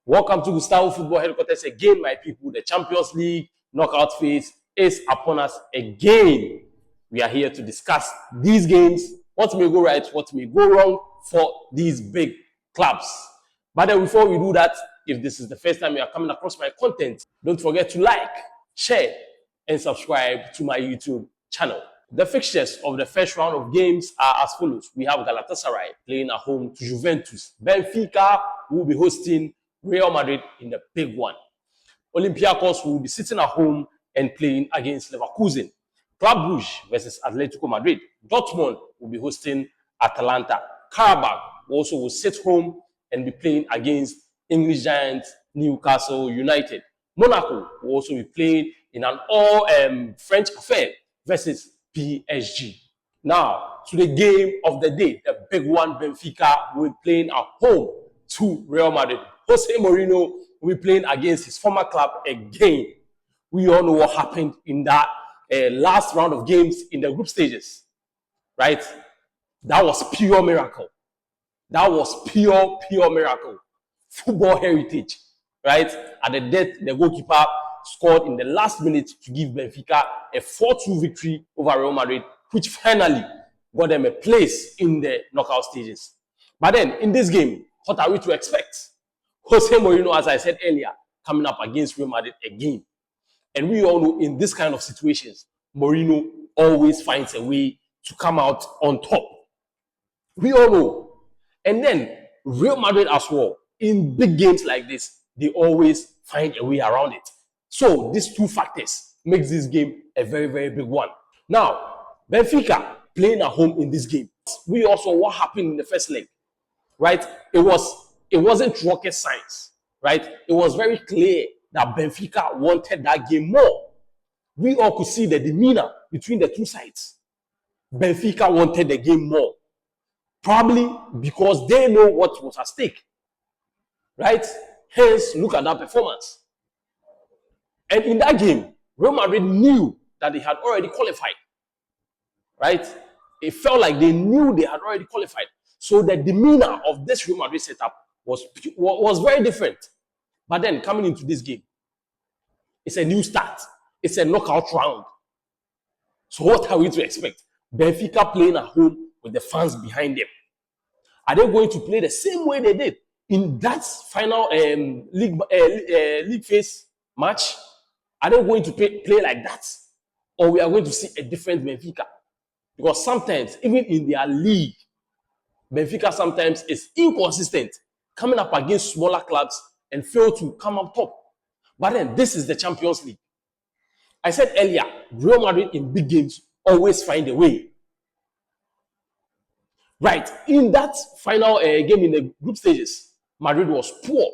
Welcome to Gustavo Football Headquarters again, my people. The Champions League knockout phase is upon us again. We are here to discuss these games, what may go right, what may go wrong for these big clubs. But then before we do that, if this is the first time you are coming across my content, don't forget to like, share, and subscribe to my YouTube channel. The fixtures of the first round of games are as follows. We have Galatasaray playing at home to Juventus. Benfica will be hosting Real Madrid in the big one. Olympiacos will be sitting at home and playing against Leverkusen. Club Brugge versus Atletico Madrid. Dortmund will be hosting Atalanta. Karabakh also will sit home and be playing against English giants Newcastle United. Monaco will also be playing in an all-French affair versus PSG. Now, to the game of the day, the big one, Benfica will be playing at home to Real Madrid. Jose Mourinho will be playing against his former club again. We all know what happened in that last round of games in the group stages, right? That was pure miracle. That was pure miracle. Football heritage, right? At the death, the goalkeeper scored in the last minute to give Benfica a 4-2 victory over Real Madrid, which finally got them a place in the knockout stages. But then, in this game, what are we to expect? Jose Mourinho, as I said earlier, coming up against Real Madrid again. And we all know in this kind of situations, Mourinho always finds a way to come out on top. We all know. And then, Real Madrid as well, in big games like this, they always find a way around it. So, these two factors makes this game a very big one. Now, Benfica playing at home in this game. We also saw what happened in the first leg, right? It wasn't rocket science, right? It was very clear that Benfica wanted that game more. We all could see the demeanor between the two sides. Benfica wanted the game more. Probably because they know what was at stake, right? Hence, look at that performance. And in that game, Real Madrid knew that they had already qualified, right? It felt like they knew they had already qualified. So the demeanor of this Real Madrid setup was very different. But then coming into this game, it's a new start. It's a knockout round. So what are we to expect? Benfica playing at home with the fans behind them. Are they going to play the same way they did in that final league phase match? Are they going to play like that? Or we are going to see a different Benfica? Because sometimes, even in their league, Benfica sometimes is inconsistent, coming up against smaller clubs and fail to come up top. But then, this is the Champions League. I said earlier, Real Madrid in big games always find a way. Right, in that final game in the group stages, Madrid was poor.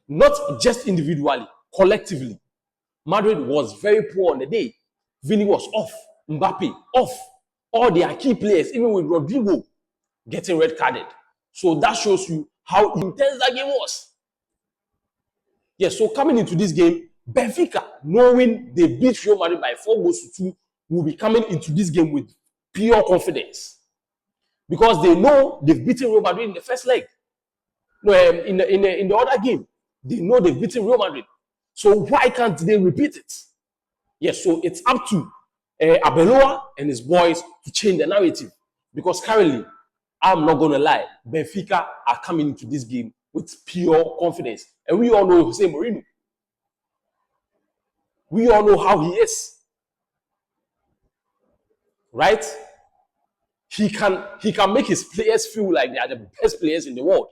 Not just individually, collectively. Madrid was very poor on the day. Vini was off. Mbappe off. All their key players, even with Rodrigo, getting red carded. So that shows you how intense that game was. Yes, so coming into this game, Benfica, knowing they beat Real Madrid by 4-2, will be coming into this game with pure confidence. Because they know they've beaten Real Madrid in the first leg. No, in the other game, they know they've beaten Real Madrid. So why can't they repeat it? Yes, so it's up to Abeloa and his boys to change the narrative. Because currently, I'm not going to lie, Benfica are coming into this game with pure confidence. And we all know Jose Mourinho. We all know how he is. Right? He can make his players feel like they are the best players in the world.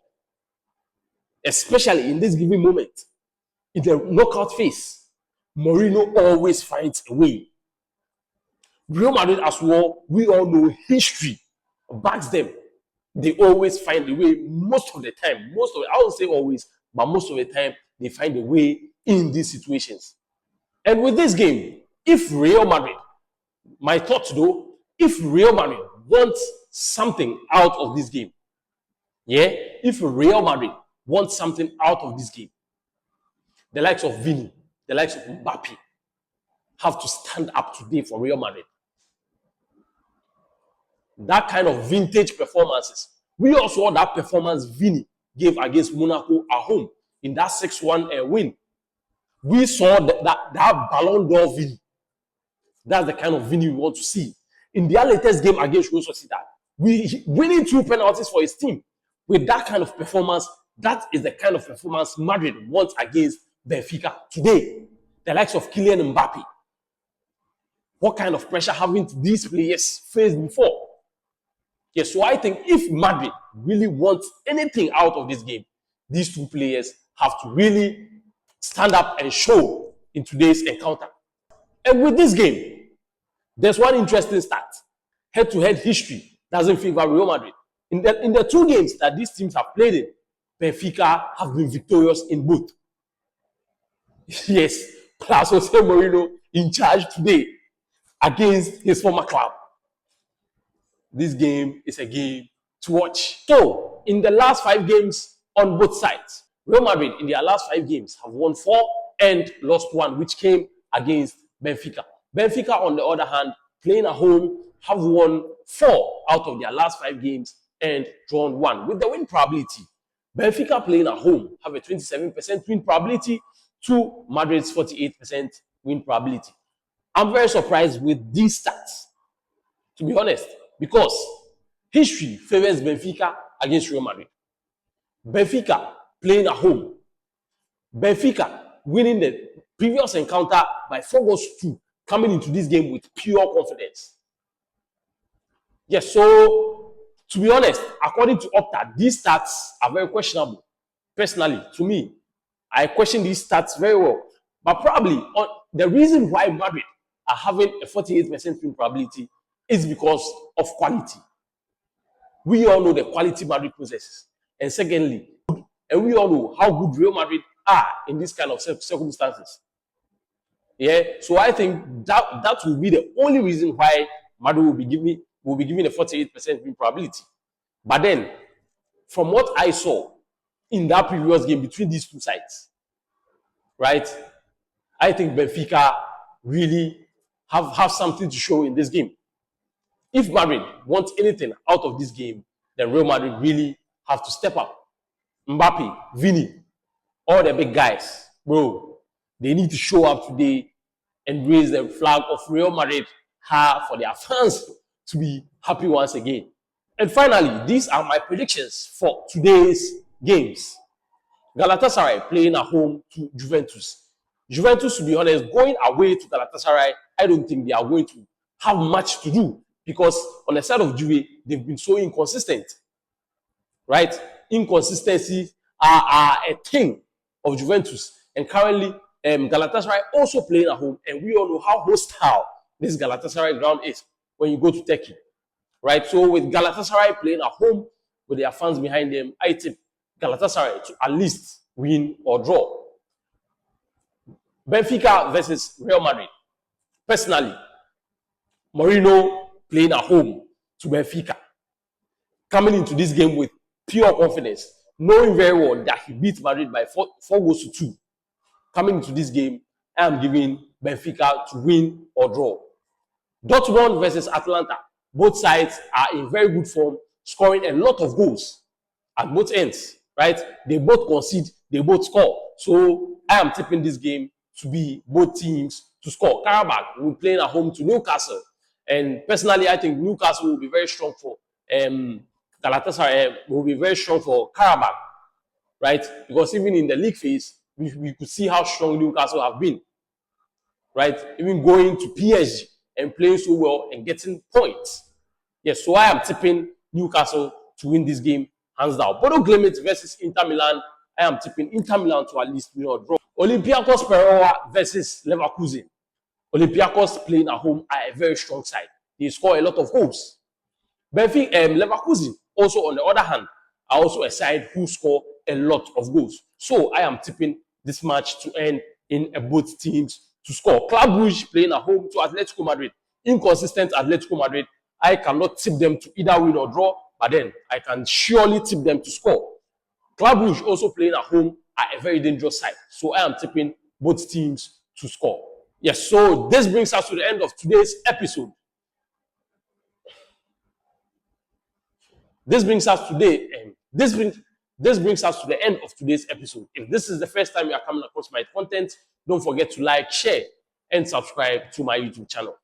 Especially in this given moment. In the knockout phase, Mourinho always finds a way. Real Madrid as well, we all know history backs them. They always find a way most of the time. I won't say always, but most of the time, they find a way in these situations. And with this game, if Real Madrid, my thoughts though, if Real Madrid wants something out of this game, if Real Madrid wants something out of this game, the likes of Vini, the likes of Mbappe have to stand up today for Real Madrid. That kind of vintage performances. We also saw that performance Vini gave against Monaco at home. in that 6-1 win. We saw that Ballon d'Or Vini. That's the kind of Vini we want to see. In their latest game against Real Sociedad, we winning 2 penalties for his team. With that kind of performance, that is the kind of performance Madrid wants against Benfica today. The likes of Kylian Mbappe. What kind of pressure haven't these players faced before? Yes, so I think if Madrid really wants anything out of this game, these 2 players have to really stand up and show in today's encounter. And with this game, there's one interesting stat. Head-to-head history doesn't favor Real Madrid. In the 2 games that these teams have played in, Benfica have been victorious in both. Yes, plus Jose Mourinho in charge today against his former club. This game is a game to watch. So, in the last 5 games on both sides, Real Madrid in their last 5 games have won 4 and lost 1, which came against Benfica. Benfica, on the other hand, playing at home, have won 4 out of their last 5 games and drawn 1. With the win probability, Benfica playing at home have a 27% win probability to Madrid's 48% win probability. I'm very surprised with these stats, to be honest, because history favors Benfica against Real Madrid. Benfica playing at home. Benfica winning the previous encounter by 4-2, coming into this game with pure confidence. Yes, so to be honest, according to Opta, these stats are very questionable. Personally, to me, I question these stats very well. But probably the reason why Madrid are having a 48% win probability is because of quality. We all know the quality Madrid possesses. And secondly, and we all know how good Real Madrid are in this kind of circumstances. Yeah, so I think that will be the only reason why Madrid will be given a 48% win probability. But then, from what I saw in that previous game between these 2 sides, right, I think Benfica really have something to show in this game. If Madrid wants anything out of this game, then Real Madrid really have to step up. Mbappe, Vini, all the big guys, bro, they need to show up today and raise the flag of Real Madrid for their fans to be happy once again. And finally, these are my predictions for today's games. Galatasaray playing at home to Juventus. Juventus, to be honest, going away to Galatasaray, I don't think they are going to have much to do, because on the side of Juve, they've been so inconsistent. Right? Inconsistencies are a thing of Juventus. And currently, Galatasaray also playing at home, and we all know how hostile this Galatasaray ground is when you go to Turkey. Right? So with Galatasaray playing at home with their fans behind them, I tip Galatasaray to at least win or draw. Benfica versus Real Madrid. Personally, Mourinho playing at home to Benfica, coming into this game with pure confidence, knowing very well that he beat Madrid by 4-2. Coming into this game, I am giving Benfica to win or draw. Dortmund versus Atalanta. Both sides are in very good form, scoring a lot of goals at both ends, right? They both concede, they both score. So I am tipping this game to be both teams to score. Karabakh will be playing at home to Newcastle. And personally, I think Newcastle will be very strong for Galatasaray, will be very strong for Karabakh, right? Because even in the league phase, we could see how strong Newcastle have been, right? Even going to PSG and playing so well and getting points. Yes, so I am tipping Newcastle to win this game, hands down. Bodo Glimt versus Inter Milan, I am tipping Inter Milan to at least win or draw. Olympiacos Pereira versus Leverkusen. Olympiacos playing at home are a very strong side. They score a lot of goals. Leverkusen, also on the other hand, are also a side who score a lot of goals. So I am tipping this match to end in both teams to score. Club Brugge playing at home to Atletico Madrid. Inconsistent Atletico Madrid. I cannot tip them to either win or draw, but then I can surely tip them to score. Club Brugge also playing at home are a very dangerous side. So I am tipping both teams to score. Yes, so this brings us to the end of today's episode. This brings This brings us to the end of today's episode. If this is the first time you are coming across my content, don't forget to like, share, and subscribe to my YouTube channel.